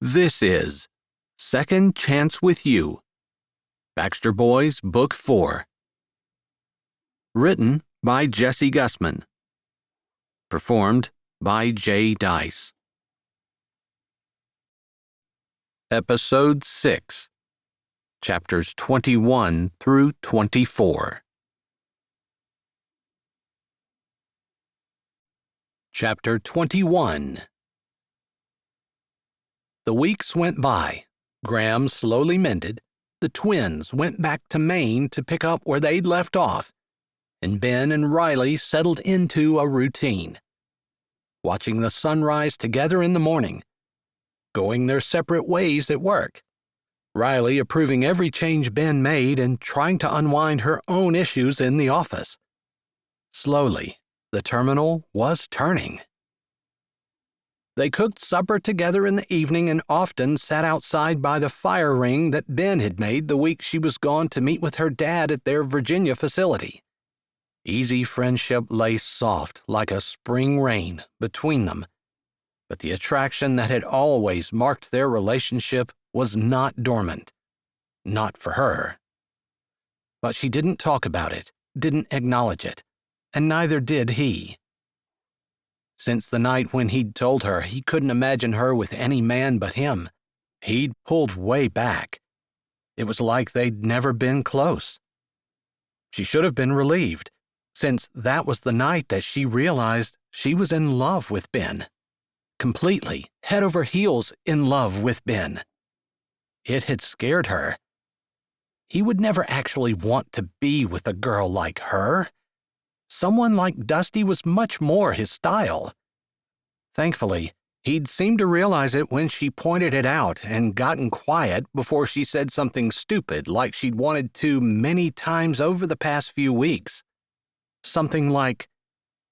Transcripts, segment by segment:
This is Second Chance with You, Baxter Boys, Book 4. Written by Jesse Gussman. Performed by J. Dice. Episode 6, Chapters 21 through 24. Chapter 21. The weeks went by. Graham slowly mended. The twins went back to Maine to pick up where they'd left off, and Ben and Riley settled into a routine. Watching the sunrise together in the morning, going their separate ways at work, Riley approving every change Ben made and trying to unwind her own issues in the office. Slowly, the terminal was turning. They cooked supper together in the evening and often sat outside by the fire ring that Ben had made the week she was gone to meet with her dad at their Virginia facility. Easy friendship lay soft like a spring rain between them, but the attraction that had always marked their relationship was not dormant. Not for her. But she didn't talk about it, didn't acknowledge it, and neither did he. Since the night when he'd told her he couldn't imagine her with any man but him, he'd pulled way back. It was like they'd never been close. She should have been relieved, since that was the night that she realized she was in love with Ben. Completely, head over heels in love with Ben. It had scared her. He would never actually want to be with a girl like her. Someone like Dusty was much more his style. Thankfully, he'd seemed to realize it when she pointed it out and gotten quiet before she said something stupid like she'd wanted to many times over the past few weeks. Something like,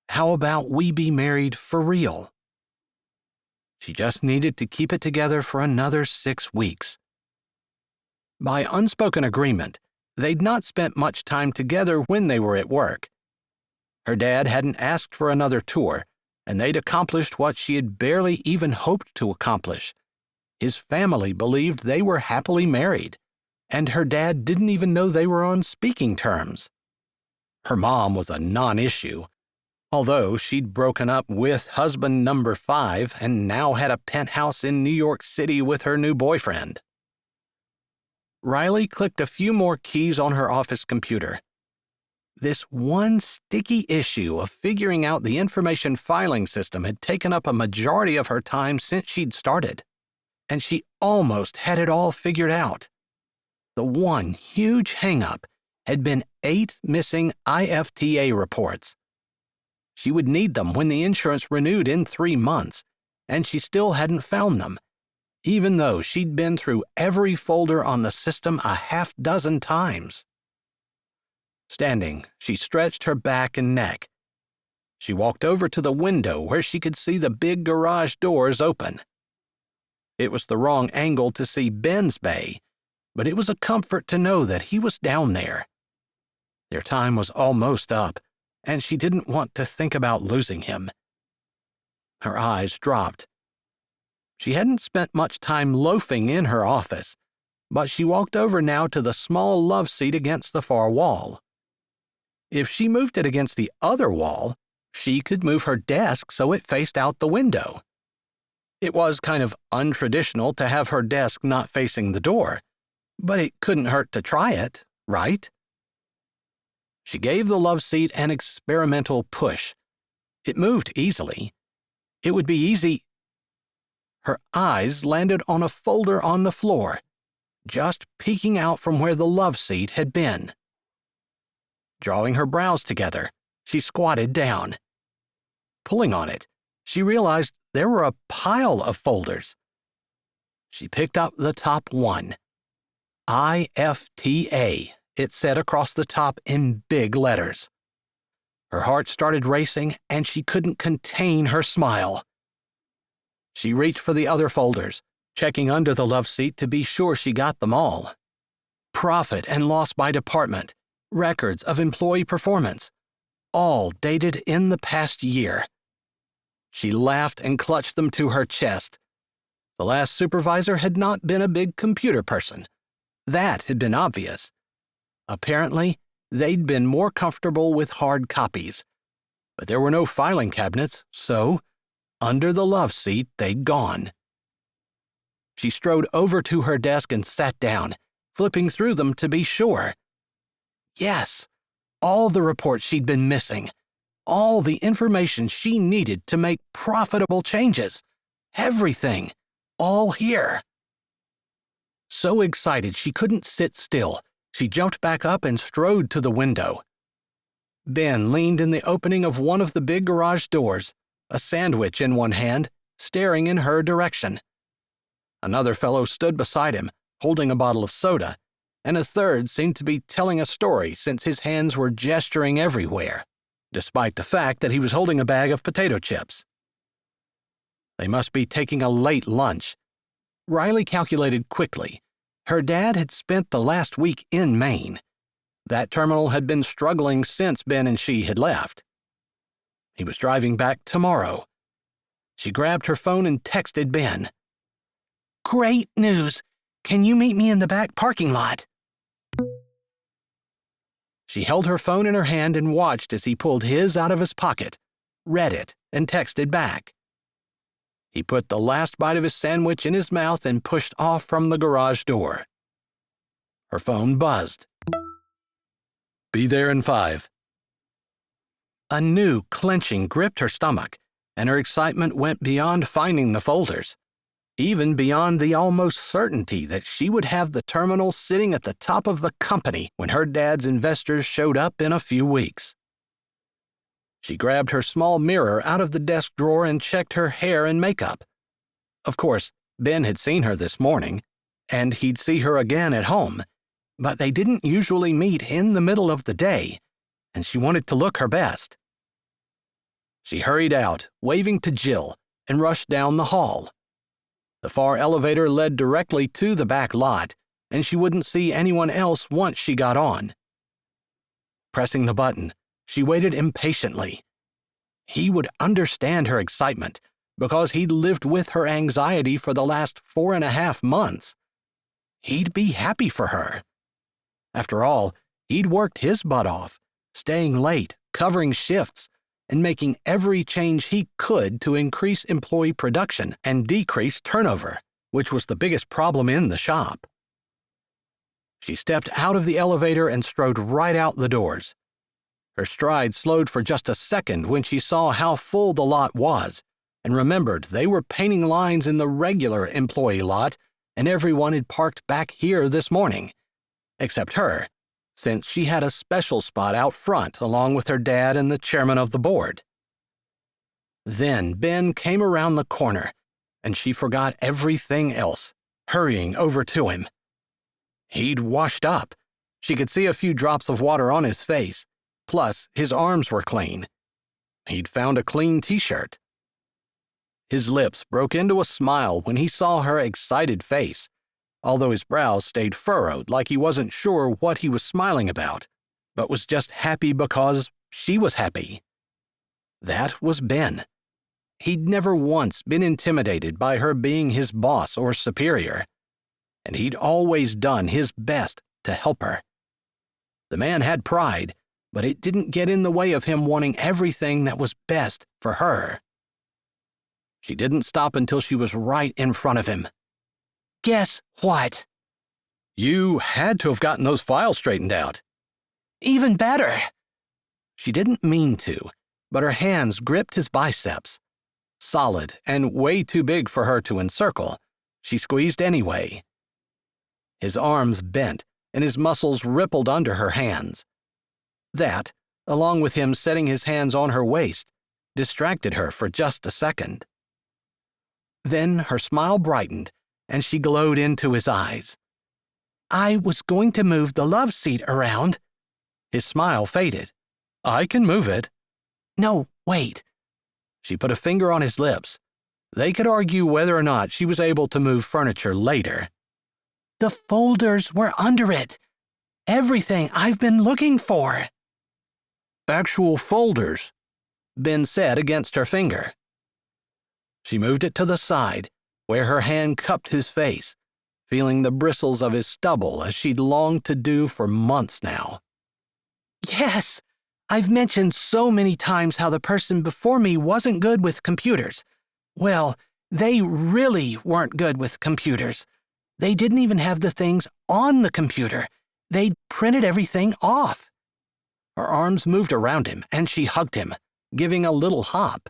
"How about we be married for real?" She just needed to keep it together for another 6 weeks. By unspoken agreement, they'd not spent much time together when they were at work. Her dad hadn't asked for another tour, and they'd accomplished what she had barely even hoped to accomplish. His family believed they were happily married, and her dad didn't even know they were on speaking terms. Her mom was a non-issue, although she'd broken up with husband number 5 and now had a penthouse in New York City with her new boyfriend. Riley clicked a few more keys on her office computer. This one sticky issue of figuring out the information filing system had taken up a majority of her time since she'd started, and she almost had it all figured out. The one huge hang-up had been 8 missing IFTA reports. She would need them when the insurance renewed in 3 months, and she still hadn't found them, even though she'd been through every folder on the system a half-dozen times. Standing, she stretched her back and neck. She walked over to the window where she could see the big garage doors open. It was the wrong angle to see Ben's bay, but it was a comfort to know that he was down there. Their time was almost up, and she didn't want to think about losing him. Her eyes dropped. She hadn't spent much time loafing in her office, but she walked over now to the small love seat against the far wall. If she moved it against the other wall, she could move her desk so it faced out the window. It was kind of untraditional to have her desk not facing the door, but it couldn't hurt to try it, right? She gave the love seat an experimental push. It moved easily. It would be easy. Her eyes landed on a folder on the floor, just peeking out from where the love seat had been. Drawing her brows together, she squatted down. Pulling on it, she realized there were a pile of folders. She picked up the top one. IFTA, it said across the top in big letters. Her heart started racing, and she couldn't contain her smile. She reached for the other folders, checking under the love seat to be sure she got them all. Profit and loss by department, records of employee performance, all dated in the past year. She laughed and clutched them to her chest. The last supervisor had not been a big computer person. That had been obvious. Apparently, they'd been more comfortable with hard copies. But there were no filing cabinets, so, under the love seat, they'd gone. She strode over to her desk and sat down, flipping through them to be sure. Yes, all the reports she'd been missing, all the information she needed to make profitable changes, everything, all here. So excited she couldn't sit still, she jumped back up and strode to the window. Ben leaned in the opening of one of the big garage doors, a sandwich in one hand, staring in her direction. Another fellow stood beside him, holding a bottle of soda, and a third seemed to be telling a story since his hands were gesturing everywhere, despite the fact that he was holding a bag of potato chips. They must be taking a late lunch. Riley calculated quickly. Her dad had spent the last week in Maine. That terminal had been struggling since Ben and she had left. He was driving back tomorrow. She grabbed her phone and texted Ben. "Great news! Can you meet me in the back parking lot?" She held her phone in her hand and watched as he pulled his out of his pocket, read it, and texted back. He put the last bite of his sandwich in his mouth and pushed off from the garage door. Her phone buzzed. "Be there in 5. A new clenching gripped her stomach, and her excitement went beyond finding the folders, even beyond the almost certainty that she would have the terminal sitting at the top of the company when her dad's investors showed up in a few weeks. She grabbed her small mirror out of the desk drawer and checked her hair and makeup. Of course, Ben had seen her this morning, and he'd see her again at home, but they didn't usually meet in the middle of the day, and she wanted to look her best. She hurried out, waving to Jill, and rushed down the hall. The far elevator led directly to the back lot, and she wouldn't see anyone else once she got on. Pressing the button, she waited impatiently. He would understand her excitement, because he'd lived with her anxiety for the last 4.5 months. He'd be happy for her. After all, he'd worked his butt off, staying late, covering shifts, and making every change he could to increase employee production and decrease turnover, which was the biggest problem in the shop. She stepped out of the elevator and strode right out the doors. Her stride slowed for just a second when she saw how full the lot was, and remembered they were painting lines in the regular employee lot, and everyone had parked back here this morning, except her, since she had a special spot out front along with her dad and the chairman of the board. Then Ben came around the corner, and she forgot everything else, hurrying over to him. He'd washed up. She could see a few drops of water on his face, plus his arms were clean. He'd found a clean t-shirt. His lips broke into a smile when he saw her excited face, although his brows stayed furrowed like he wasn't sure what he was smiling about, but was just happy because she was happy. That was Ben. He'd never once been intimidated by her being his boss or superior, and he'd always done his best to help her. The man had pride, but it didn't get in the way of him wanting everything that was best for her. She didn't stop until she was right in front of him. "Guess what?" "You had to have gotten those files straightened out." "Even better." She didn't mean to, but her hands gripped his biceps. Solid and way too big for her to encircle, she squeezed anyway. His arms bent, and his muscles rippled under her hands. That, along with him setting his hands on her waist, distracted her for just a second. Then her smile brightened, and she glowed into his eyes. "I was going to move the love seat around." His smile faded. "I can move it." "No, wait." She put a finger on his lips. They could argue whether or not she was able to move furniture later. "The folders were under it. Everything I've been looking for." "Actual folders," Ben said against her finger. She moved it to the side, where her hand cupped his face, feeling the bristles of his stubble as she'd longed to do for months now. "Yes, I've mentioned so many times how the person before me wasn't good with computers. Well, they really weren't good with computers. They didn't even have the things on the computer. They'd printed everything off." Her arms moved around him, and she hugged him, giving a little hop.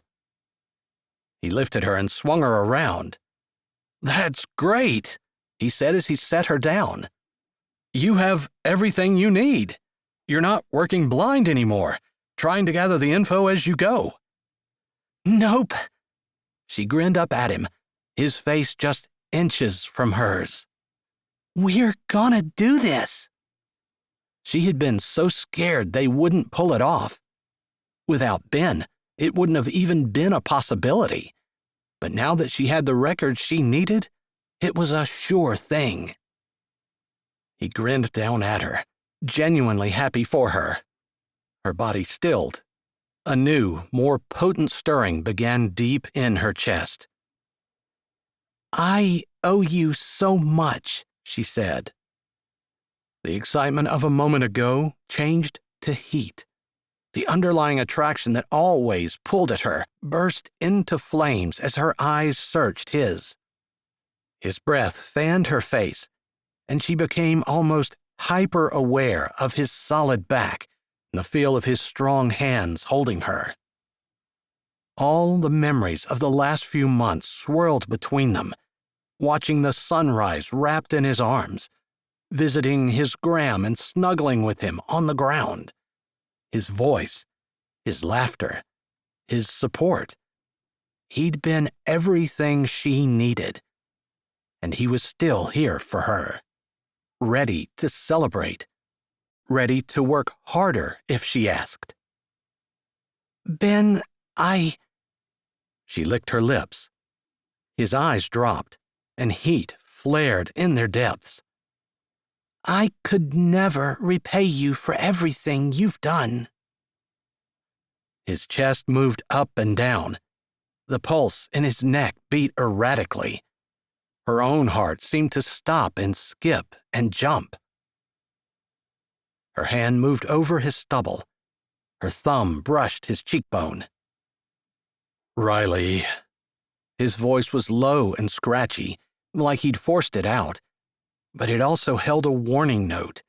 He lifted her and swung her around. "That's great," he said as he set her down. "You have everything you need. You're not working blind anymore, trying to gather the info as you go." "Nope." She grinned up at him, his face just inches from hers. "We're gonna do this." She had been so scared they wouldn't pull it off. Without Ben, it wouldn't have even been a possibility. But now that she had the records she needed, it was a sure thing. He grinned down at her, genuinely happy for her. Her body stilled. A new, more potent stirring began deep in her chest. "I owe you so much," she said. The excitement of a moment ago changed to heat. The underlying attraction that always pulled at her burst into flames as her eyes searched his. His breath fanned her face, and she became almost hyper-aware of his solid back and the feel of his strong hands holding her. All the memories of the last few months swirled between them, watching the sunrise wrapped in his arms, visiting his Graham and snuggling with him on the ground. His voice, his laughter, his support. He'd been everything she needed, and he was still here for her, ready to celebrate, ready to work harder if she asked. "Ben, She licked her lips. His eyes dropped, and heat flared in their depths. "I could never repay you for everything you've done." His chest moved up and down. The pulse in his neck beat erratically. Her own heart seemed to stop and skip and jump. Her hand moved over his stubble. Her thumb brushed his cheekbone. "Riley." His voice was low and scratchy, like he'd forced it out, but it also held a warning note.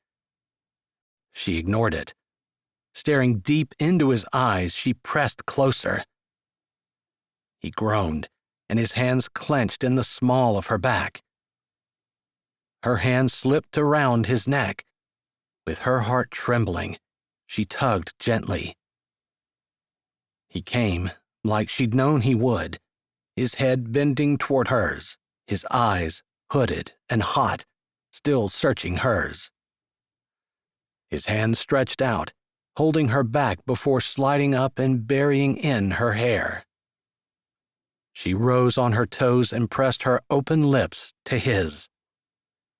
She ignored it. Staring deep into his eyes, she pressed closer. He groaned, and his hands clenched in the small of her back. Her hand slipped around his neck. With her heart trembling, she tugged gently. He came, like she'd known he would, his head bending toward hers, his eyes hooded and hot, still searching hers. His hand stretched out, holding her back before sliding up and burying in her hair. She rose on her toes and pressed her open lips to his.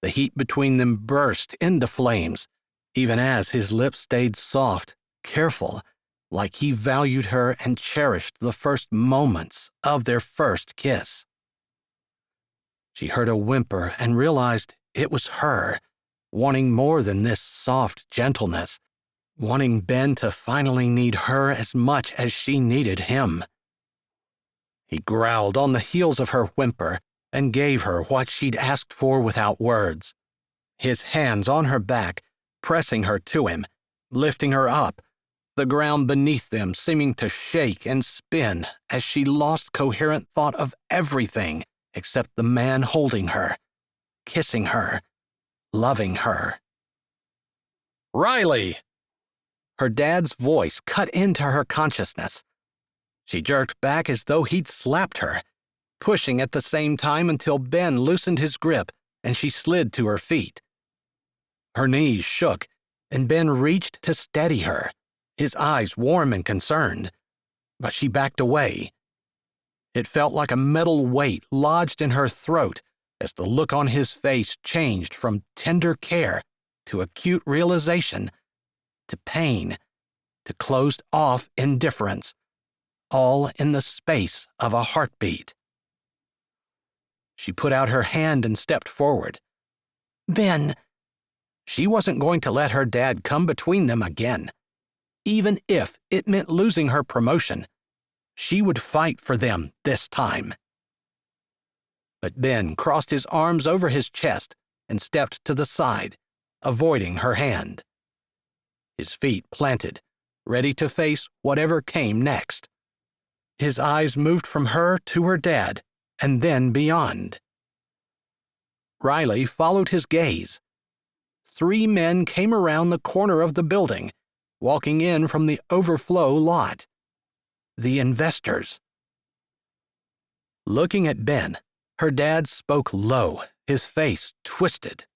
The heat between them burst into flames, even as his lips stayed soft, careful, like he valued her and cherished the first moments of their first kiss. She heard a whimper and realized it was her, wanting more than this soft gentleness, wanting Ben to finally need her as much as she needed him. He growled on the heels of her whimper and gave her what she'd asked for without words. His hands on her back, pressing her to him, lifting her up, the ground beneath them seeming to shake and spin as she lost coherent thought of everything except the man holding her, kissing her, loving her. "Riley!" Her dad's voice cut into her consciousness. She jerked back as though he'd slapped her, pushing at the same time until Ben loosened his grip and she slid to her feet. Her knees shook, and Ben reached to steady her, his eyes warm and concerned, but she backed away. It felt like a metal weight lodged in her throat as the look on his face changed from tender care to acute realization, to pain, to closed-off indifference, all in the space of a heartbeat. She put out her hand and stepped forward. Ben. She wasn't going to let her dad come between them again. Even if it meant losing her promotion, she would fight for them this time. But Ben crossed his arms over his chest and stepped to the side, avoiding her hand. His feet planted, ready to face whatever came next. His eyes moved from her to her dad, and then beyond. Riley followed his gaze. 3 men came around the corner of the building, walking in from the overflow lot. The investors. Looking at Ben, her dad spoke low, his face twisted.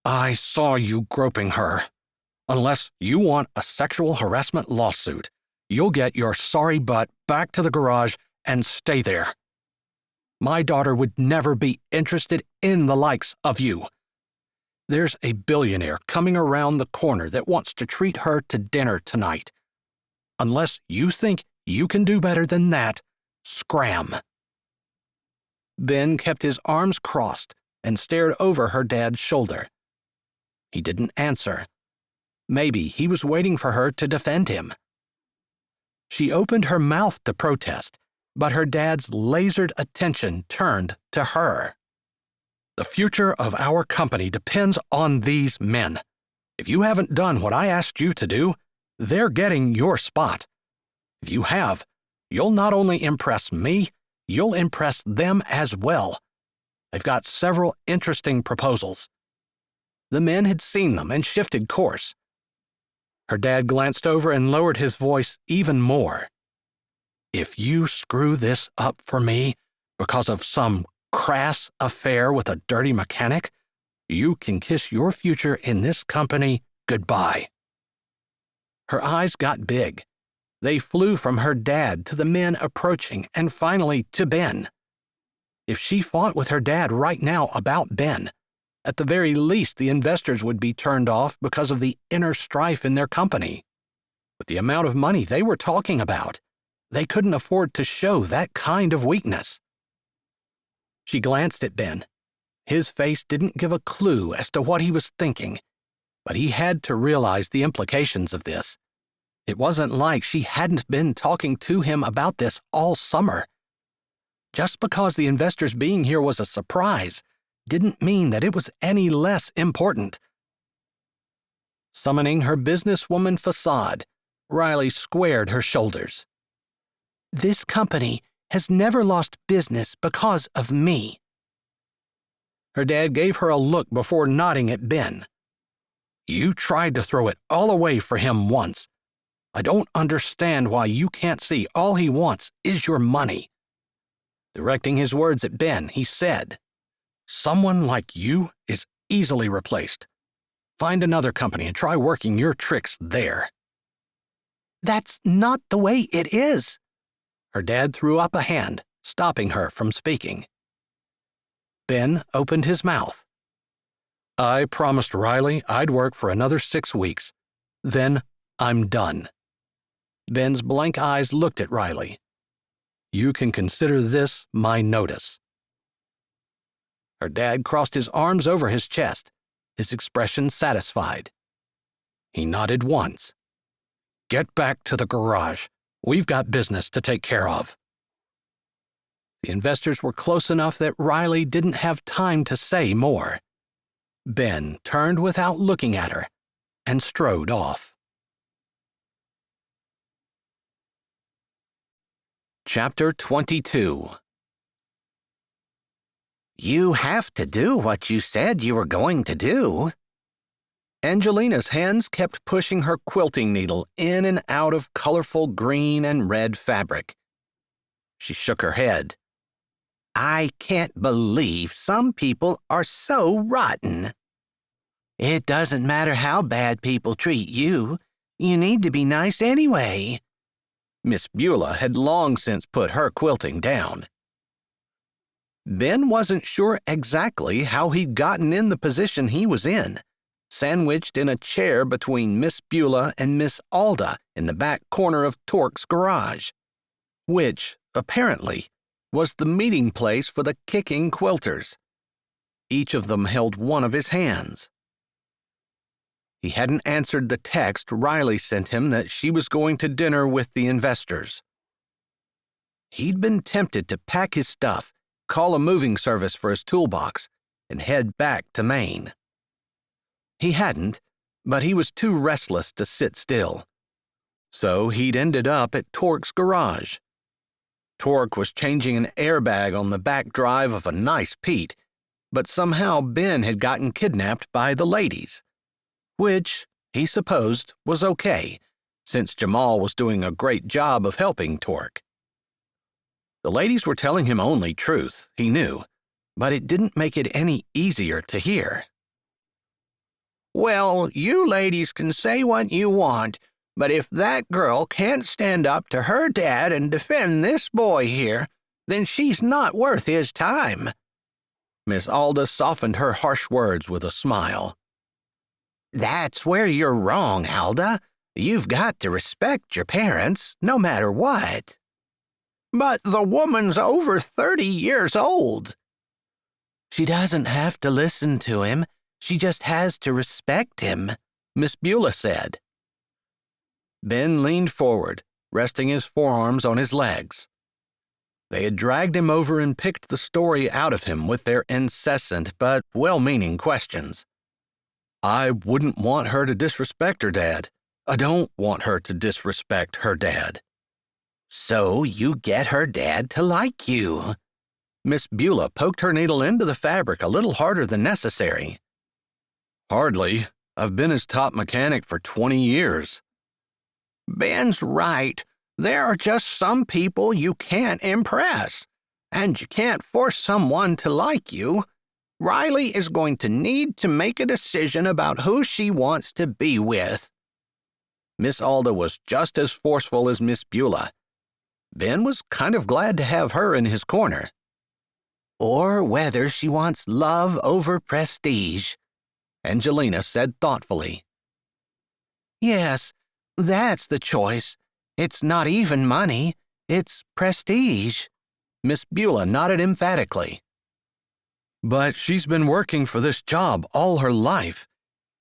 I saw you groping her. Unless you want a sexual harassment lawsuit, you'll get your sorry butt back to the garage and stay there. My daughter would never be interested in the likes of you. There's a billionaire coming around the corner that wants to treat her to dinner tonight. Unless you think you can do better than that, scram. Ben kept his arms crossed and stared over her dad's shoulder. He didn't answer. Maybe he was waiting for her to defend him. She opened her mouth to protest, but her dad's lasered attention turned to her. The future of our company depends on these men. If you haven't done what I asked you to do, they're getting your spot. If you have, you'll not only impress me, you'll impress them as well. They've got several interesting proposals. The men had seen them and shifted course. Her dad glanced over and lowered his voice even more. If you screw this up for me because of some crass affair with a dirty mechanic, you can kiss your future in this company goodbye. Her eyes got big. They flew from her dad to the men approaching and finally to Ben. If she fought with her dad right now about Ben, at the very least the investors would be turned off because of the inner strife in their company. With the amount of money they were talking about, they couldn't afford to show that kind of weakness. She glanced at Ben. His face didn't give a clue as to what he was thinking, but he had to realize the implications of this. It wasn't like she hadn't been talking to him about this all summer. Just because the investors being here was a surprise didn't mean that it was any less important. Summoning her businesswoman facade, Riley squared her shoulders. This company has never lost business because of me. Her dad gave her a look before nodding at Ben. You tried to throw it all away for him once. I don't understand why you can't see all he wants is your money. Directing his words at Ben, he said, Someone like you is easily replaced. Find another company and try working your tricks there. That's not the way it is. Her dad threw up a hand, stopping her from speaking. Ben opened his mouth. I promised Riley I'd work for another 6 weeks. Then I'm done. Ben's blank eyes looked at Riley. You can consider this my notice. Her dad crossed his arms over his chest, his expression satisfied. He nodded once. Get back to the garage. We've got business to take care of. The investors were close enough that Riley didn't have time to say more. Ben turned without looking at her and strode off. Chapter 22. You have to do what you said you were going to do. Angelina's hands kept pushing her quilting needle in and out of colorful green and red fabric. She shook her head. I can't believe some people are so rotten. It doesn't matter how bad people treat you. You need to be nice anyway. Miss Beulah had long since put her quilting down. Ben wasn't sure exactly how he'd gotten in the position he was in, sandwiched in a chair between Miss Beulah and Miss Alda in the back corner of Torque's garage, which, apparently, was the meeting place for the kicking quilters. Each of them held one of his hands. He hadn't answered the text Riley sent him that she was going to dinner with the investors. He'd been tempted to pack his stuff, call a moving service for his toolbox, and head back to Maine. He hadn't, but he was too restless to sit still. So he'd ended up at Torque's garage. Torque was changing an airbag on the back drive of a nice Pete, but somehow Ben had gotten kidnapped by the ladies, which, he supposed, was okay, since Jamal was doing a great job of helping Torque. The ladies were telling him only truth, he knew, but it didn't make it any easier to hear. "Well, you ladies can say what you want, but if that girl can't stand up to her dad and defend this boy here, then she's not worth his time." Miss Alda softened her harsh words with a smile. "That's where you're wrong, Alda. You've got to respect your parents, no matter what." "But the woman's over 30 years old." "She doesn't have to listen to him. She just has to respect him," Miss Beulah said. Ben leaned forward, resting his forearms on his legs. They had dragged him over and picked the story out of him with their incessant but well-meaning questions. "I wouldn't want her to disrespect her dad. I don't want her to disrespect her dad." "So you get her dad to like you." Miss Beulah poked her needle into the fabric a little harder than necessary. "Hardly. I've been his top mechanic for 20 years. "Ben's right. There are just some people you can't impress, and you can't force someone to like you. Riley is going to need to make a decision about who she wants to be with." Miss Alda was just as forceful as Miss Beulah. Ben was kind of glad to have her in his corner. "Or whether she wants love over prestige," Angelina said thoughtfully. "Yes, that's the choice. It's not even money, it's prestige." Miss Beulah nodded emphatically. "But she's been working for this job all her life.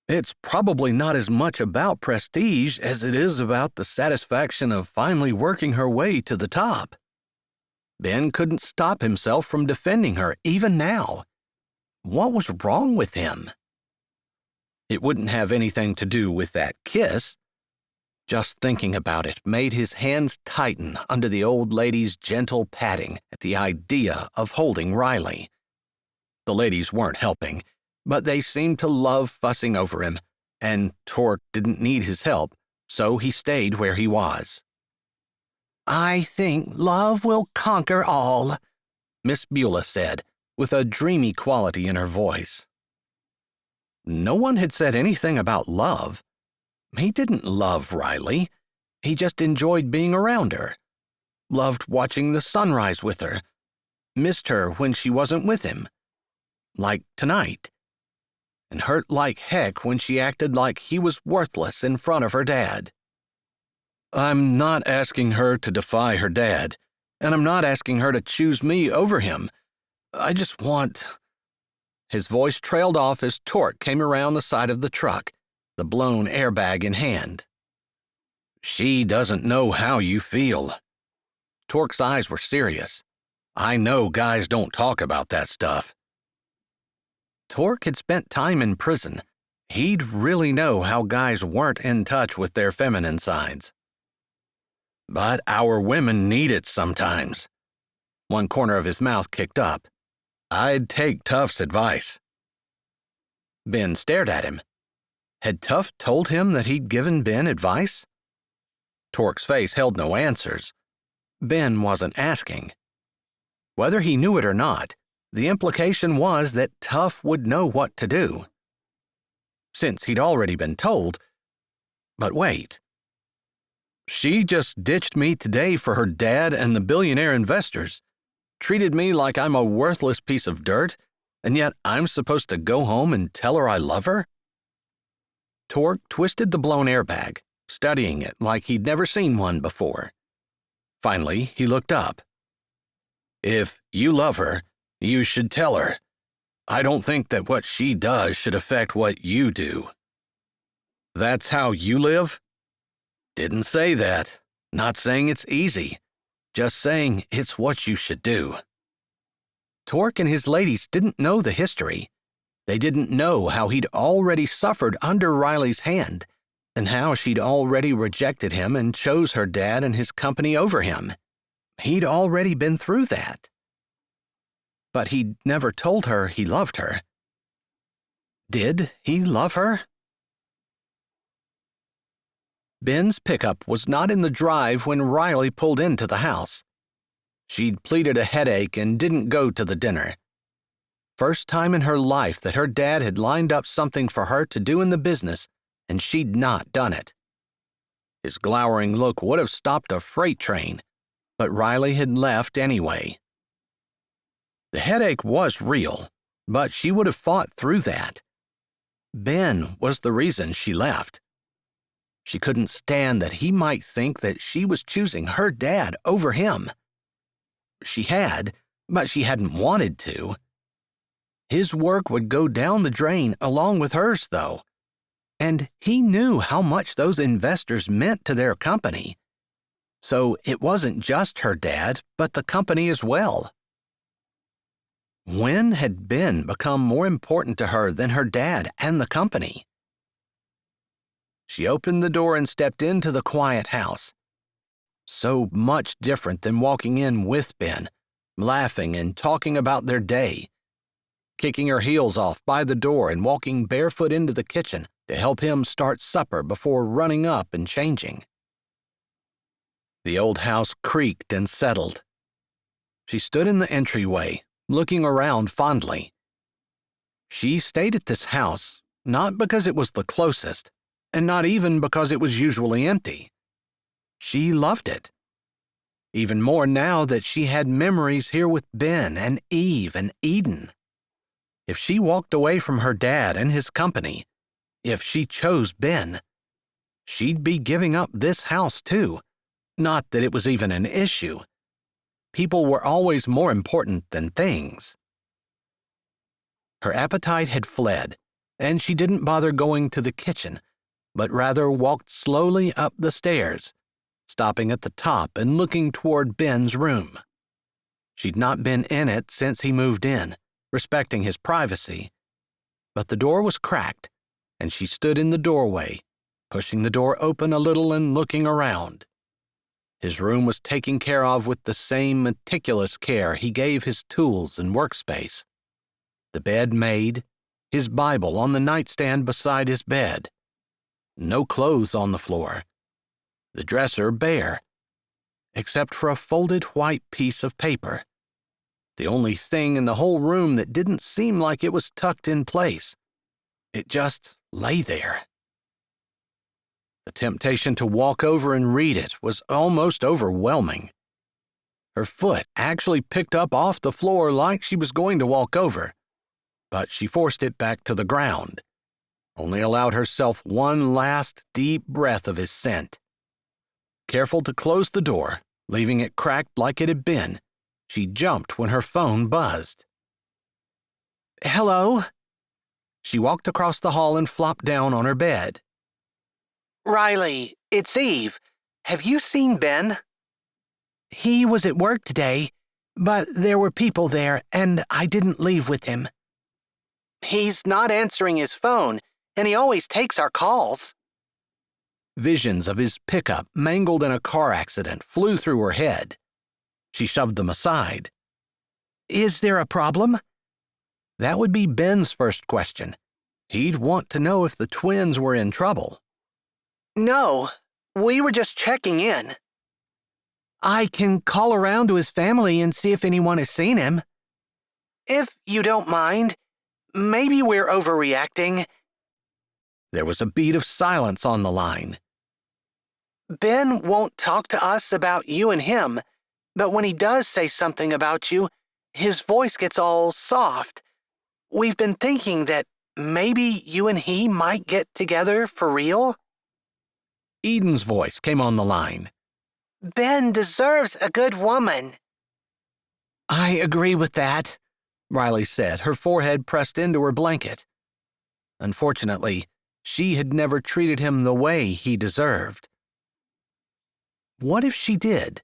It's probably not as much about prestige as it is about the satisfaction of finally working her way to the top." Ben couldn't stop himself from defending her even now. What was wrong with him? It wouldn't have anything to do with that kiss. Just thinking about it made his hands tighten under the old lady's gentle patting at the idea of holding Riley. The ladies weren't helping, but they seemed to love fussing over him, and Torque didn't need his help, so he stayed where he was. "I think love will conquer all," Miss Beulah said, with a dreamy quality in her voice. No one had said anything about love. He didn't love Riley. He just enjoyed being around her, loved watching the sunrise with her, missed her when she wasn't with him, like tonight, and hurt like heck when she acted like he was worthless in front of her dad. I'm not asking her to defy her dad, and I'm not asking her to choose me over him. I just want... His voice trailed off as Torque came around the side of the truck, the blown airbag in hand. She doesn't know how you feel. Torque's eyes were serious. I know guys don't talk about that stuff. Torque had spent time in prison. He'd really know how guys weren't in touch with their feminine sides. But our women need it sometimes. One corner of his mouth kicked up. I'd take Tuff's advice. Ben stared at him. Had Tuff told him that he'd given Ben advice? Torque's face held no answers. Ben wasn't asking. Whether he knew it or not, the implication was that Tuff would know what to do. Since he'd already been told. But wait. She just ditched me today for her dad and the billionaire investors, treated me like I'm a worthless piece of dirt, and yet I'm supposed to go home and tell her I love her? Torque twisted the blown airbag, studying it like he'd never seen one before. Finally, he looked up. If you love her, you should tell her. I don't think that what she does should affect what you do. That's how you live? Didn't say that. Not saying it's easy. Just saying it's what you should do. Torque and his ladies didn't know the history. They didn't know how he'd already suffered under Riley's hand, and how she'd already rejected him and chose her dad and his company over him. He'd already been through that. But he'd never told her he loved her. Did he love her? Ben's pickup was not in the drive when Riley pulled into the house. She'd pleaded a headache and didn't go to the dinner. First time in her life that her dad had lined up something for her to do in the business, and she'd not done it. His glowering look would have stopped a freight train, but Riley had left anyway. The headache was real, but she would have fought through that. Ben was the reason she left. She couldn't stand that he might think that she was choosing her dad over him. She had, but she hadn't wanted to. His work would go down the drain along with hers, though, and he knew how much those investors meant to their company. So it wasn't just her dad, but the company as well. When had Ben become more important to her than her dad and the company? She opened the door and stepped into the quiet house. So much different than walking in with Ben, laughing and talking about their day, kicking her heels off by the door and walking barefoot into the kitchen to help him start supper before running up and changing. The old house creaked and settled. She stood in the entryway, looking around fondly. She stayed at this house not because it was the closest, and not even because it was usually empty. She loved it. Even more now that she had memories here with Ben and Eve and Eden. If she walked away from her dad and his company, if she chose Ben, she'd be giving up this house too. Not that it was even an issue. People were always more important than things. Her appetite had fled, and she didn't bother going to the kitchen, but rather walked slowly up the stairs, stopping at the top and looking toward Ben's room. She'd not been in it since he moved in, respecting his privacy, but the door was cracked, and she stood in the doorway, pushing the door open a little and looking around. His room was taken care of with the same meticulous care he gave his tools and workspace. The bed made, his Bible on the nightstand beside his bed. No clothes on the floor. The dresser bare, except for a folded white piece of paper. The only thing in the whole room that didn't seem like it was tucked in place. It just lay there. The temptation to walk over and read it was almost overwhelming. Her foot actually picked up off the floor like she was going to walk over, but she forced it back to the ground, only allowed herself one last deep breath of his scent. Careful to close the door, leaving it cracked like it had been, she jumped when her phone buzzed. "Hello?" She walked across the hall and flopped down on her bed. "Riley, it's Eve. Have you seen Ben?" "He was at work today, but there were people there, and I didn't leave with him." "He's not answering his phone, and he always takes our calls." Visions of his pickup mangled in a car accident flew through her head. She shoved them aside. "Is there a problem?" That would be Ben's first question. He'd want to know if the twins were in trouble. "No, we were just checking in." "I can call around to his family and see if anyone has seen him." "If you don't mind, maybe we're overreacting." There was a beat of silence on the line. "Ben won't talk to us about you and him, but when he does say something about you, his voice gets all soft. We've been thinking that maybe you and he might get together for real." Eden's voice came on the line. "Ben deserves a good woman." I agree with that, Riley said, her forehead pressed into her blanket. Unfortunately, she had never treated him the way he deserved. What if she did?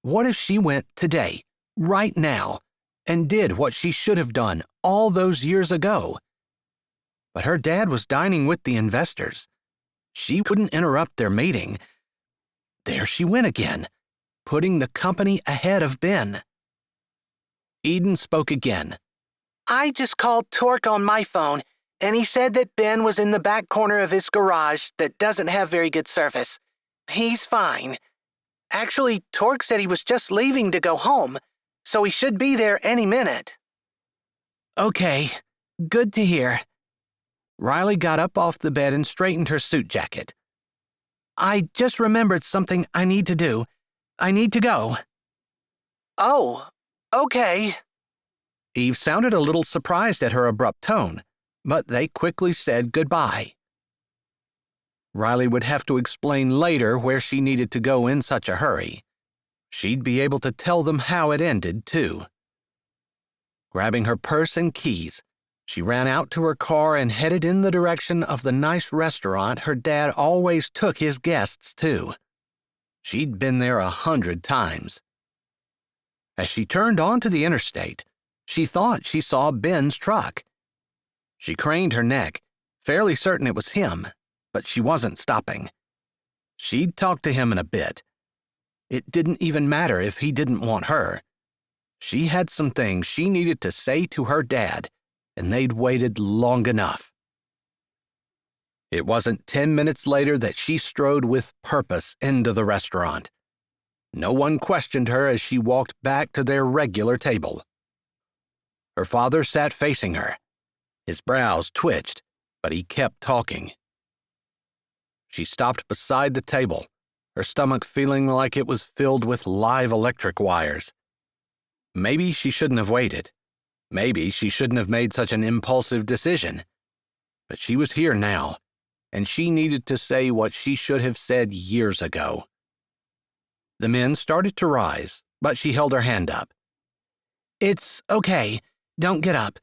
What if she went today, right now, and did what she should have done all those years ago? But her dad was dining with the investors. She wouldn't interrupt their meeting. There she went again, putting the company ahead of Ben. Eden spoke again. I just called Torque on my phone, and he said that Ben was in the back corner of his garage that doesn't have very good service. He's fine. Actually, Torque said he was just leaving to go home, so he should be there any minute. Okay, good to hear. Riley got up off the bed and straightened her suit jacket. I just remembered something I need to do. I need to go. Oh, okay. Eve sounded a little surprised at her abrupt tone, but they quickly said goodbye. Riley would have to explain later where she needed to go in such a hurry. She'd be able to tell them how it ended, too. Grabbing her purse and keys, she ran out to her car and headed in the direction of the nice restaurant her dad always took his guests to. She'd been there 100 times. As she turned onto the interstate, she thought she saw Ben's truck. She craned her neck, fairly certain it was him, but she wasn't stopping. She'd talk to him in a bit. It didn't even matter if he didn't want her. She had some things she needed to say to her dad, and they'd waited long enough. It wasn't 10 minutes later that she strode with purpose into the restaurant. No one questioned her as she walked back to their regular table. Her father sat facing her. His brows twitched, but he kept talking. She stopped beside the table, her stomach feeling like it was filled with live electric wires. Maybe she shouldn't have waited. Maybe she shouldn't have made such an impulsive decision. But she was here now, and she needed to say what she should have said years ago. The men started to rise, but she held her hand up. It's okay. Don't get up.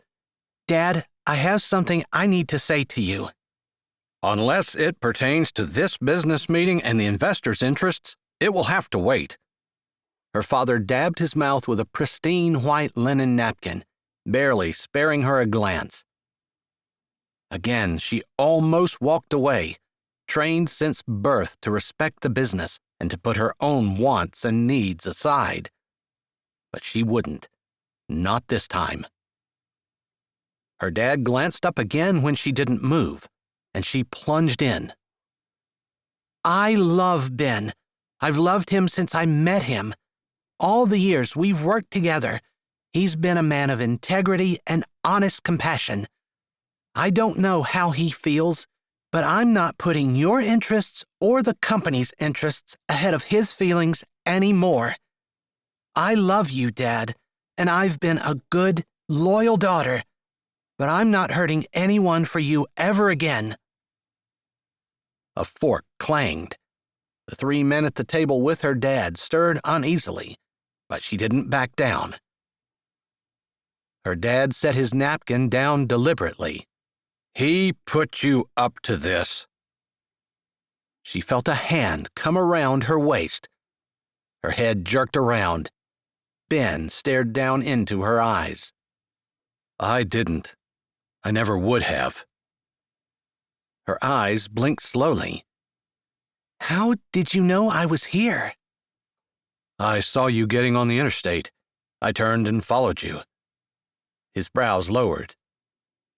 Dad, I have something I need to say to you. Unless it pertains to this business meeting and the investors' interests, it will have to wait. Her father dabbed his mouth with a pristine white linen napkin, barely sparing her a glance. Again, she almost walked away, trained since birth to respect the business and to put her own wants and needs aside. But she wouldn't. Not this time. Her dad glanced up again when she didn't move, and she plunged in. I love Ben. I've loved him since I met him. All the years we've worked together, he's been a man of integrity and honest compassion. I don't know how he feels, but I'm not putting your interests or the company's interests ahead of his feelings anymore. I love you, Dad, and I've been a good, loyal daughter, but I'm not hurting anyone for you ever again. A fork clanged. The 3 men at the table with her dad stirred uneasily, but she didn't back down. Her dad set his napkin down deliberately. He put you up to this. She felt a hand come around her waist. Her head jerked around. Ben stared down into her eyes. I didn't. I never would have. Her eyes blinked slowly. How did you know I was here? I saw you getting on the interstate. I turned and followed you. His brows lowered.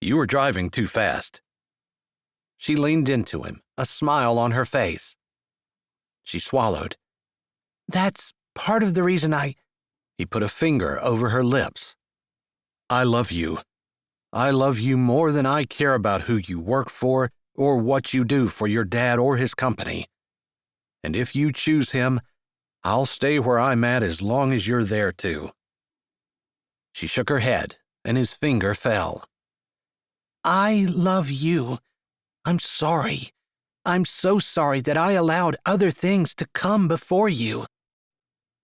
You were driving too fast. She leaned into him, a smile on her face. She swallowed. That's part of the reason He put a finger over her lips. I love you. I love you more than I care about who you work for or what you do for your dad or his company. And if you choose him, I'll stay where I'm at as long as you're there too. She shook her head, and his finger fell. I love you. I'm sorry. I'm so sorry that I allowed other things to come before you.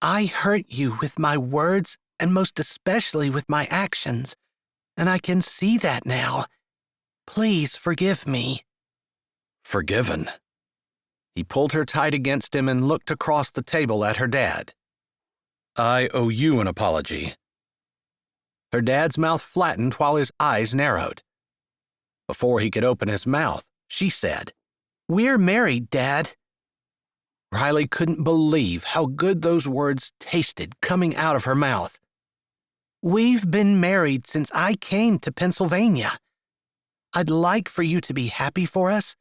I hurt you with my words and most especially with my actions, and I can see that now. Please forgive me." Forgiven. He pulled her tight against him and looked across the table at her dad. "I owe you an apology." Her dad's mouth flattened while his eyes narrowed. Before he could open his mouth, she said, "We're married, Dad." Riley couldn't believe how good those words tasted coming out of her mouth. "We've been married since I came to Pennsylvania. I'd like for you to be happy for us,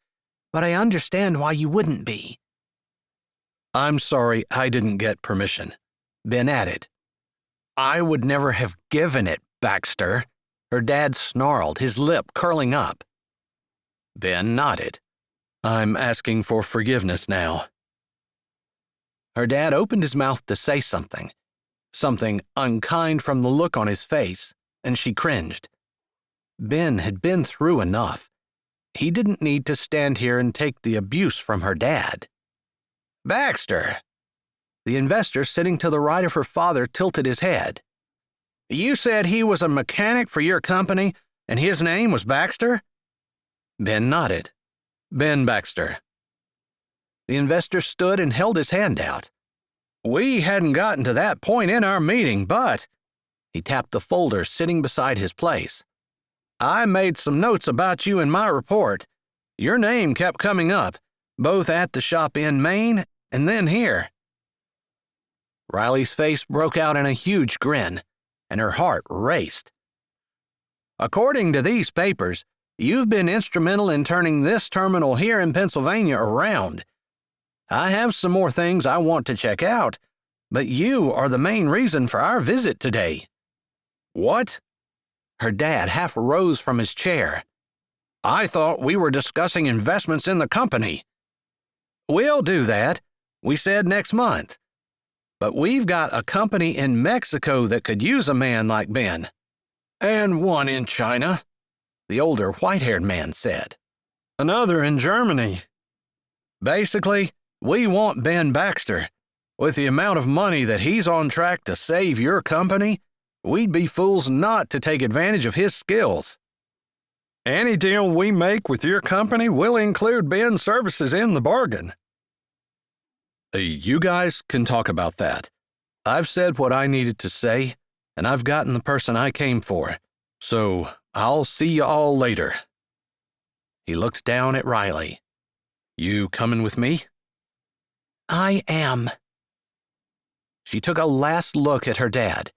but I understand why you wouldn't be." "I'm sorry I didn't get permission," Ben added. "I would never have given it, Baxter," her dad snarled, his lip curling up. Ben nodded. "I'm asking for forgiveness now." Her dad opened his mouth to say something unkind from the look on his face, and she cringed. Ben had been through enough. He didn't need to stand here and take the abuse from her dad. "Baxter!" The investor sitting to the right of her father tilted his head. "You said he was a mechanic for your company, and his name was Baxter?" Ben nodded. "Ben Baxter." The investor stood and held his hand out. "We hadn't gotten to that point in our meeting, but—" He tapped the folder sitting beside his place. "I made some notes about you in my report. Your name kept coming up, both at the shop in Maine and then here." Riley's face broke out in a huge grin, and her heart raced. "According to these papers, you've been instrumental in turning this terminal here in Pennsylvania around. I have some more things I want to check out, but you are the main reason for our visit today." "What?" Her dad half rose from his chair. "I thought we were discussing investments in the company." "We'll do that. We said next month. But we've got a company in Mexico that could use a man like Ben." "And one in China," the older white-haired man said. "Another in Germany. Basically, we want Ben Baxter. With the amount of money that he's on track to save your company, we'd be fools not to take advantage of his skills. Any deal we make with your company will include Ben's services in the bargain." "You guys can talk about that. I've said what I needed to say, and I've gotten the person I came for, so I'll see you all later." He looked down at Riley. "You coming with me?" "I am." She took a last look at her dad.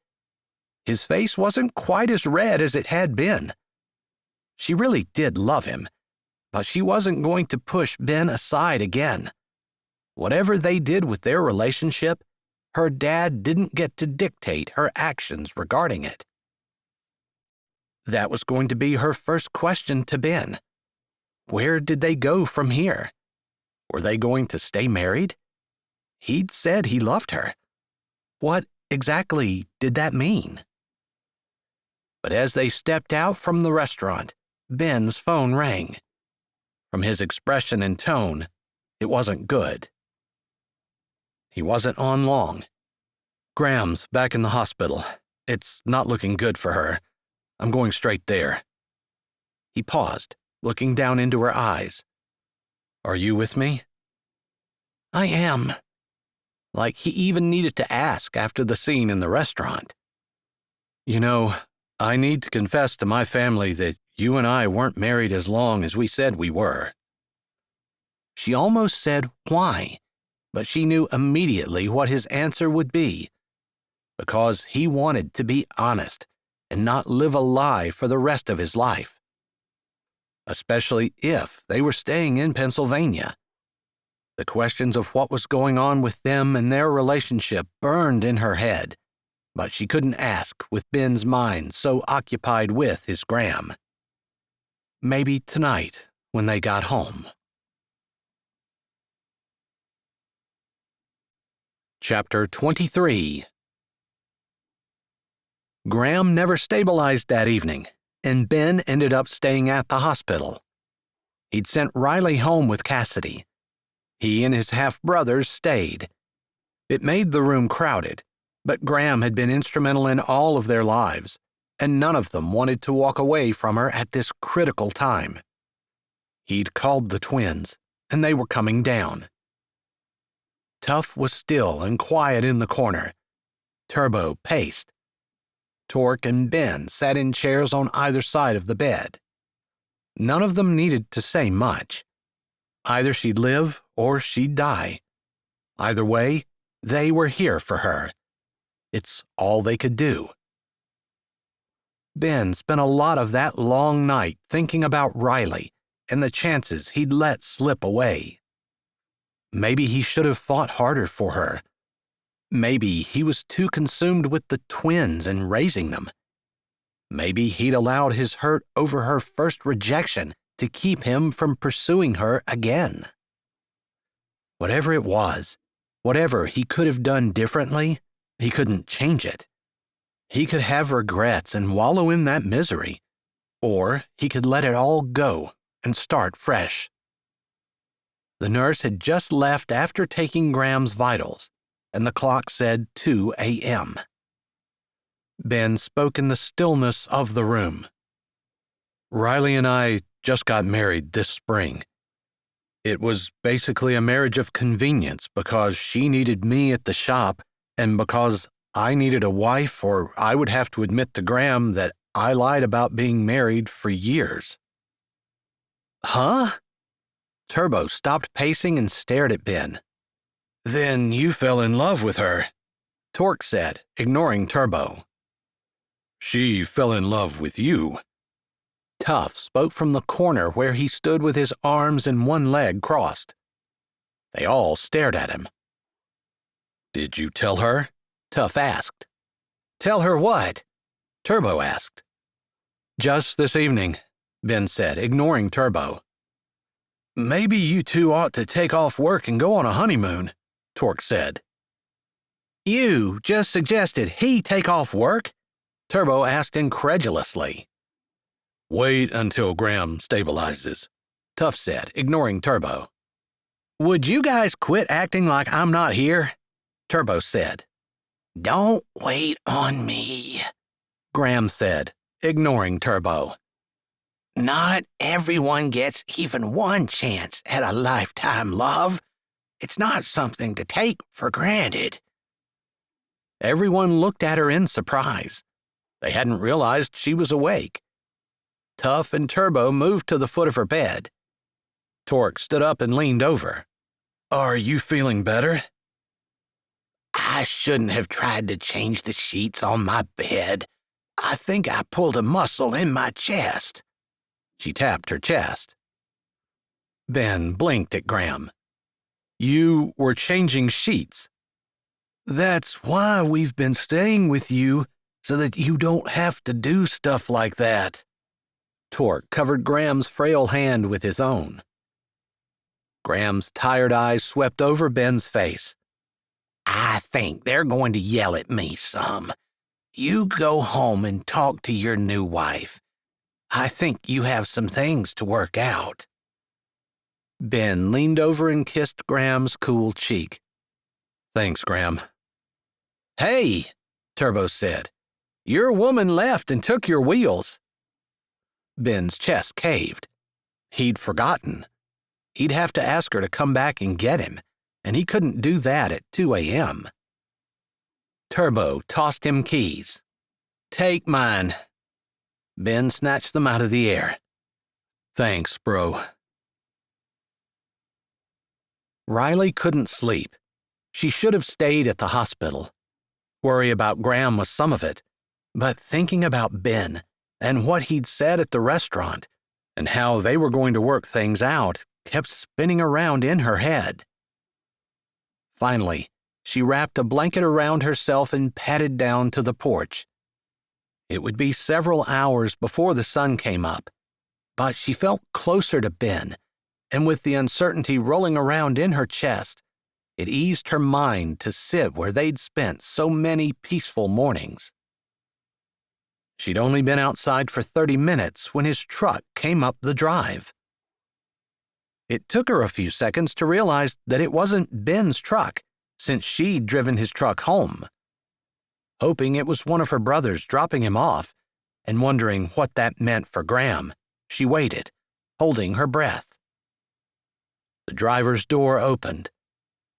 His face wasn't quite as red as it had been. She really did love him, but she wasn't going to push Ben aside again. Whatever they did with their relationship, her dad didn't get to dictate her actions regarding it. That was going to be her first question to Ben. Where did they go from here? Were they going to stay married? He'd said he loved her. What exactly did that mean? But as they stepped out from the restaurant, Ben's phone rang. From his expression and tone, it wasn't good. He wasn't on long. "Graham's back in the hospital. It's not looking good for her. I'm going straight there." He paused, looking down into her eyes. "Are you with me?" "I am." Like he even needed to ask after the scene in the restaurant. "You know, I need to confess to my family that you and I weren't married as long as we said we were." She almost said why, but she knew immediately what his answer would be. Because he wanted to be honest and not live a lie for the rest of his life. Especially if they were staying in Pennsylvania. The questions of what was going on with them and their relationship burned in her head, but she couldn't ask with Ben's mind so occupied with his Graham. Maybe tonight when they got home. Chapter 23. Graham never stabilized that evening, and Ben ended up staying at the hospital. He'd sent Riley home with Cassidy. He and his half-brothers stayed. It made the room crowded, but Graham had been instrumental in all of their lives, and none of them wanted to walk away from her at this critical time. He'd called the twins, and they were coming down. Tuff was still and quiet in the corner. Turbo paced. Torque and Ben sat in chairs on either side of the bed. None of them needed to say much. Either she'd live or she'd die. Either way, they were here for her. It's all they could do. Ben spent a lot of that long night thinking about Riley and the chances he'd let slip away. Maybe he should have fought harder for her. Maybe he was too consumed with the twins and raising them. Maybe he'd allowed his hurt over her first rejection to keep him from pursuing her again. Whatever it was, whatever he could have done differently, he couldn't change it. He could have regrets and wallow in that misery, or he could let it all go and start fresh. The nurse had just left after taking Graham's vitals, and the clock said 2 a.m. Ben spoke in the stillness of the room. Riley and I just got married this spring. It was basically a marriage of convenience because she needed me at the shop and because I needed a wife, or I would have to admit to Graham that I lied about being married for years. Huh? Turbo stopped pacing and stared at Ben. Then you fell in love with her, Torque said, ignoring Turbo. She fell in love with you. Tuff spoke from the corner where he stood with his arms and one leg crossed. They all stared at him. Did you tell her? Tuff asked. Tell her what? Turbo asked. Just this evening, Ben said, ignoring Turbo. Maybe you two ought to take off work and go on a honeymoon, Torque said. You just suggested he take off work? Turbo asked incredulously. Wait until Graham stabilizes, Tuff said, ignoring Turbo. Would you guys quit acting like I'm not here? Turbo said. Don't wait on me, Graham said, ignoring Turbo. Not everyone gets even one chance at a lifetime love. It's not something to take for granted. Everyone looked at her in surprise. They hadn't realized she was awake. Tuff and Turbo moved to the foot of her bed. Torque stood up and leaned over. Are you feeling better? I shouldn't have tried to change the sheets on my bed. I think I pulled a muscle in my chest. She tapped her chest. Ben blinked at Graham. You were changing sheets. That's why we've been staying with you, so that you don't have to do stuff like that. Torque covered Graham's frail hand with his own. Graham's tired eyes swept over Ben's face. I think they're going to yell at me some. You go home and talk to your new wife. I think you have some things to work out. Ben leaned over and kissed Graham's cool cheek. Thanks, Graham. Hey, Turbo said. Your woman left and took your wheels. Ben's chest caved. He'd forgotten. He'd have to ask her to come back and get him, and he couldn't do that at 2 a.m. Turbo tossed him keys. Take mine. Ben snatched them out of the air. Thanks, bro. Riley couldn't sleep. She should have stayed at the hospital. Worry about Graham was some of it, but thinking about Ben and what he'd said at the restaurant and how they were going to work things out kept spinning around in her head. Finally, she wrapped a blanket around herself and padded down to the porch. It would be several hours before the sun came up, but she felt closer to Ben, and with the uncertainty rolling around in her chest, it eased her mind to sit where they'd spent so many peaceful mornings. She'd only been outside for 30 minutes when his truck came up the drive. It took her a few seconds to realize that it wasn't Ben's truck, since she'd driven his truck home. hoping it was one of her brothers dropping him off, and wondering what that meant for Graham. She waited, holding her breath. The driver's door opened.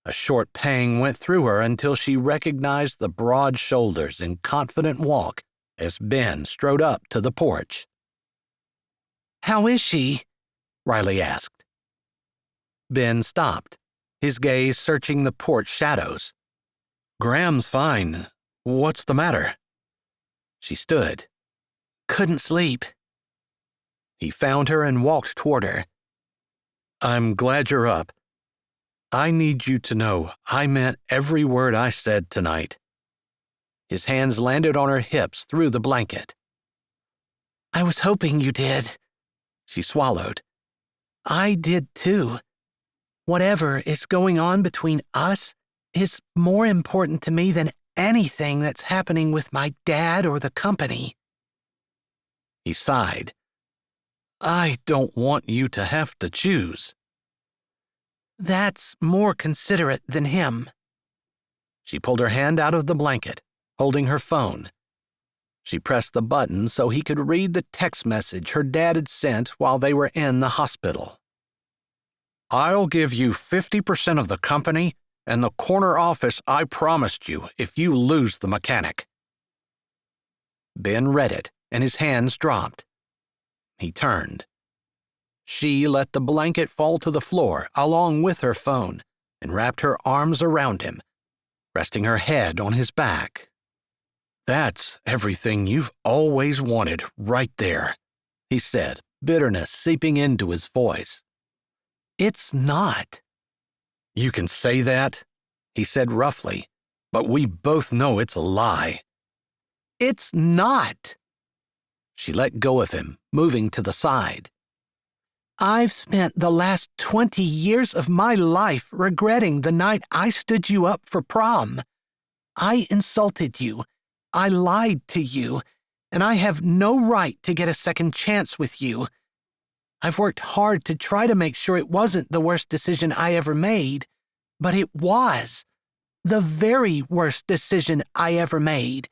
A short pang went through her until she recognized the broad shoulders and confident walk as Ben strode up to the porch. "How is she?" Riley asked. Ben stopped, his gaze searching the porch shadows. "Graham's fine. What's the matter?" She stood. "Couldn't sleep." He found her and walked toward her. "I'm glad you're up. I need you to know I meant every word I said tonight." His hands landed on her hips through the blanket. "I was hoping you did." She swallowed. "I did too. Whatever is going on between us is more important to me than anything that's happening with my dad or the company." He sighed. "I don't want you to have to choose." "That's more considerate than him." She pulled her hand out of the blanket, holding her phone. She pressed the button so he could read the text message her dad had sent while they were in the hospital. "I'll give you 50% of the company and the corner office I promised you if you lose the mechanic." Ben read it, and his hands dropped. He turned. She let the blanket fall to the floor along with her phone and wrapped her arms around him, resting her head on his back. "That's everything you've always wanted right there," he said, bitterness seeping into his voice. "It's not." "You can say that," he said roughly, "but we both know it's a lie." "It's not." She let go of him, moving to the side. "I've spent the last 20 years of my life regretting the night I stood you up for prom. I insulted you. I lied to you, and I have no right to get a second chance with you. I've worked hard to try to make sure it wasn't the worst decision I ever made, but it was. The very worst decision I ever made.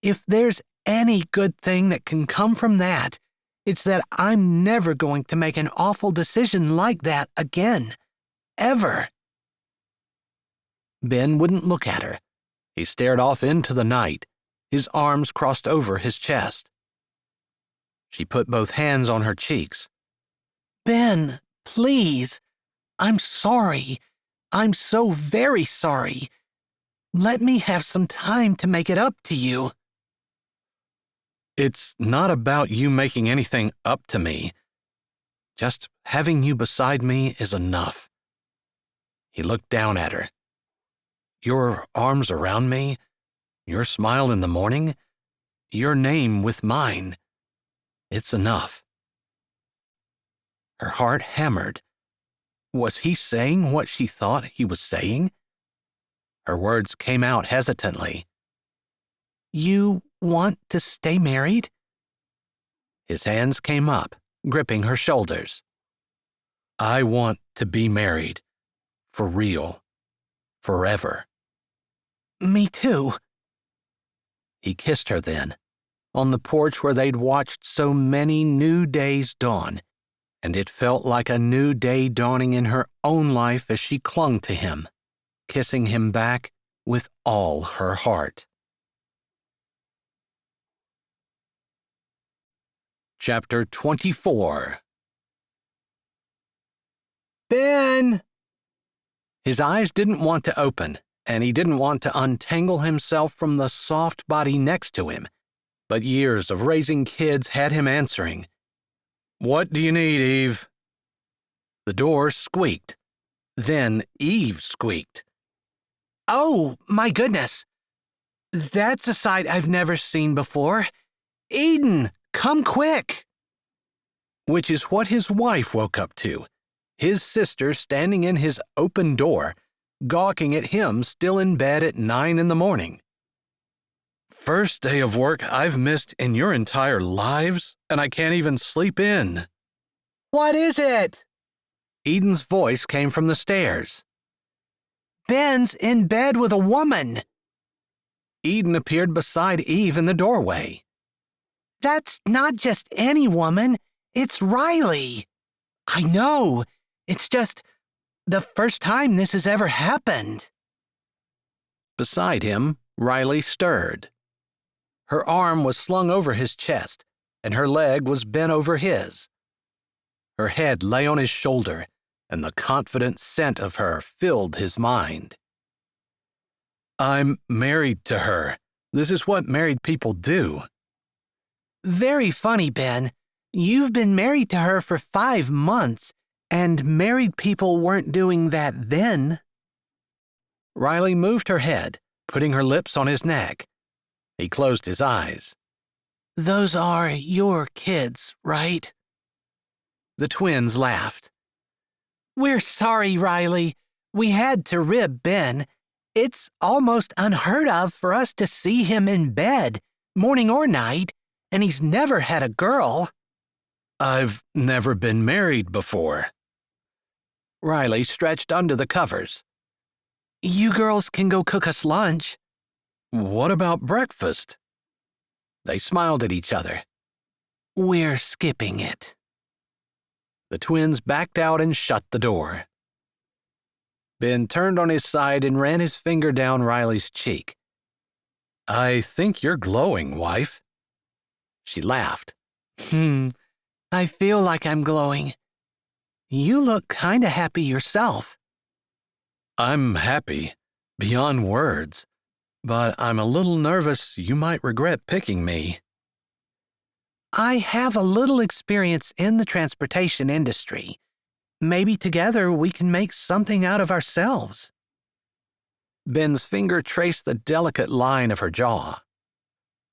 If there's any good thing that can come from that, it's that I'm never going to make an awful decision like that again. Ever." Ben wouldn't look at her. He stared off into the night, his arms crossed over his chest. She put both hands on her cheeks. "Ben, please. I'm sorry. I'm so very sorry. Let me have some time to make it up to you." "It's not about you making anything up to me. Just having you beside me is enough." He looked down at her. "Your arms around me, your smile in the morning, your name with mine. It's enough." Her heart hammered. Was he saying what she thought he was saying? Her words came out hesitantly. "You want to stay married?" His hands came up, gripping her shoulders. "I want to be married. For real. Forever." "Me too." He kissed her then, on the porch where they'd watched so many new days dawn, and it felt like a new day dawning in her own life as she clung to him, kissing him back with all her heart. Chapter 24. "Ben!" His eyes didn't want to open, and he didn't want to untangle himself from the soft body next to him, but years of raising kids had him answering. "What do you need, Eve?" The door squeaked. Then Eve squeaked. "Oh, my goodness! That's a sight I've never seen before. Eden, come quick!" Which is what his wife woke up to, his sister standing in his open door, gawking at him still in bed at 9 in the morning. "First day of work I've missed in your entire lives, and I can't even sleep in." "What is it?" Eden's voice came from the stairs. "Ben's in bed with a woman." Eden appeared beside Eve in the doorway. That's not just any woman, it's Riley. I know, it's just the first time this has ever happened. Beside him, Riley stirred. Her arm was slung over his chest, and her leg was bent over his. Her head lay on his shoulder, and the confident scent of her filled his mind. I'm married to her. This is what married people do. Very funny, Ben. You've been married to her for 5 months, and married people weren't doing that then. Riley moved her head, putting her lips on his neck. He closed his eyes. Those are your kids, right? The twins laughed. We're sorry, Riley. We had to rib Ben. It's almost unheard of for us to see him in bed, morning or night, and he's never had a girl. I've never been married before. Riley stretched under the covers. You girls can go cook us lunch. What about breakfast? They smiled at each other. We're skipping it. The twins backed out and shut the door. Ben turned on his side and ran his finger down Riley's cheek. I think you're glowing, wife. She laughed. I feel like I'm glowing. You look kinda happy yourself. I'm happy, beyond words, but I'm a little nervous you might regret picking me. I have a little experience in the transportation industry. Maybe together we can make something out of ourselves. Ben's finger traced the delicate line of her jaw.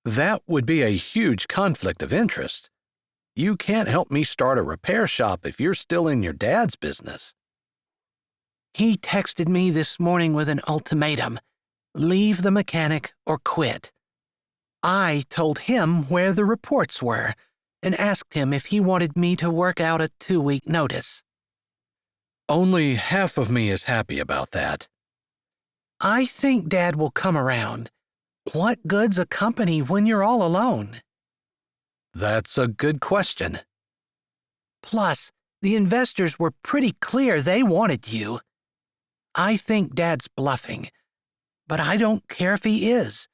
That would be a huge conflict of interest. You can't help me start a repair shop if you're still in your dad's business. He texted me this morning with an ultimatum. Leave the mechanic or quit. I told him where the reports were and asked him if he wanted me to work out a 2-week notice. Only half of me is happy about that. I think Dad will come around. What good's a company when you're all alone? That's a good question. Plus, the investors were pretty clear they wanted you. I think Dad's bluffing, but I don't care if he is.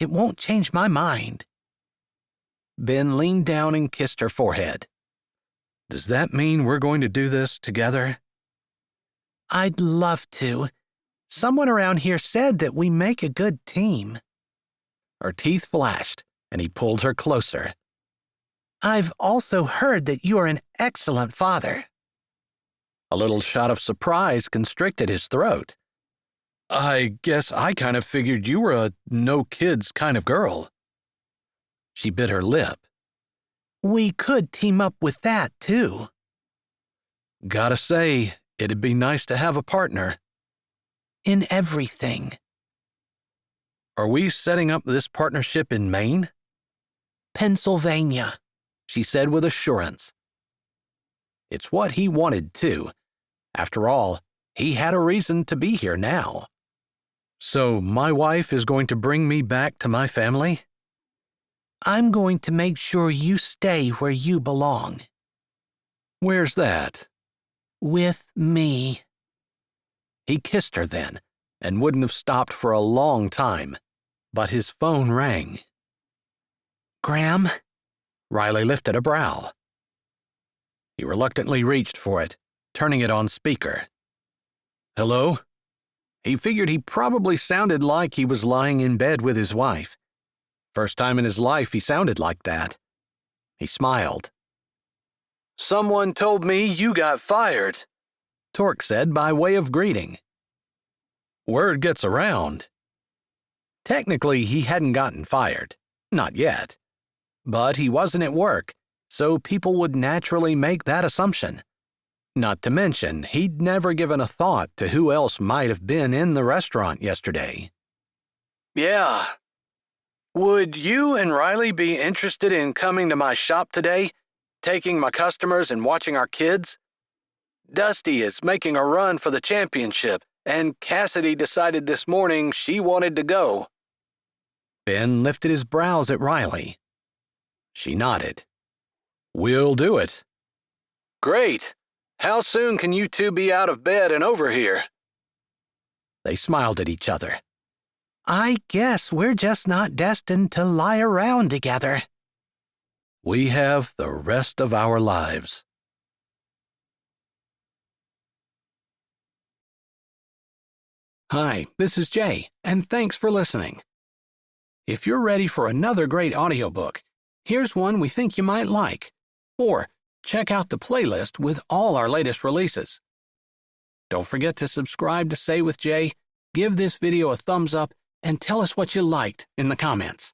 It won't change my mind. Ben leaned down and kissed her forehead. Does that mean we're going to do this together? I'd love to. Someone around here said that we make a good team. Her teeth flashed, and he pulled her closer. I've also heard that you are an excellent father. A little shot of surprise constricted his throat. I guess I kind of figured you were a no-kids kind of girl. She bit her lip. We could team up with that, too. Gotta say, it'd be nice to have a partner. In everything. Are we setting up this partnership in Maine? Pennsylvania, she said with assurance. It's what he wanted, too. After all, he had a reason to be here now. So my wife is going to bring me back to my family? I'm going to make sure you stay where you belong. Where's that? With me. He kissed her then, and wouldn't have stopped for a long time, but his phone rang. Graham? Riley lifted a brow. He reluctantly reached for it, turning it on speaker. Hello? He figured he probably sounded like he was lying in bed with his wife. First time in his life he sounded like that. He smiled. Someone told me you got fired, Torque said by way of greeting. Word gets around. Technically, he hadn't gotten fired. Not yet. But he wasn't at work, so people would naturally make that assumption. Not to mention, he'd never given a thought to who else might have been in the restaurant yesterday. Yeah. Would you and Riley be interested in coming to my shop today, taking my customers and watching our kids? Dusty is making a run for the championship, and Cassidy decided this morning she wanted to go. Ben lifted his brows at Riley. She nodded. "We'll do it." "Great. How soon can you two be out of bed and over here?" They smiled at each other. "I guess we're just not destined to lie around together." "We have the rest of our lives." Hi, this is Jay, and thanks for listening. If you're ready for another great audiobook, here's one we think you might like. Or check out the playlist with all our latest releases. Don't forget to subscribe to Say with Jay, give this video a thumbs up, and tell us what you liked in the comments.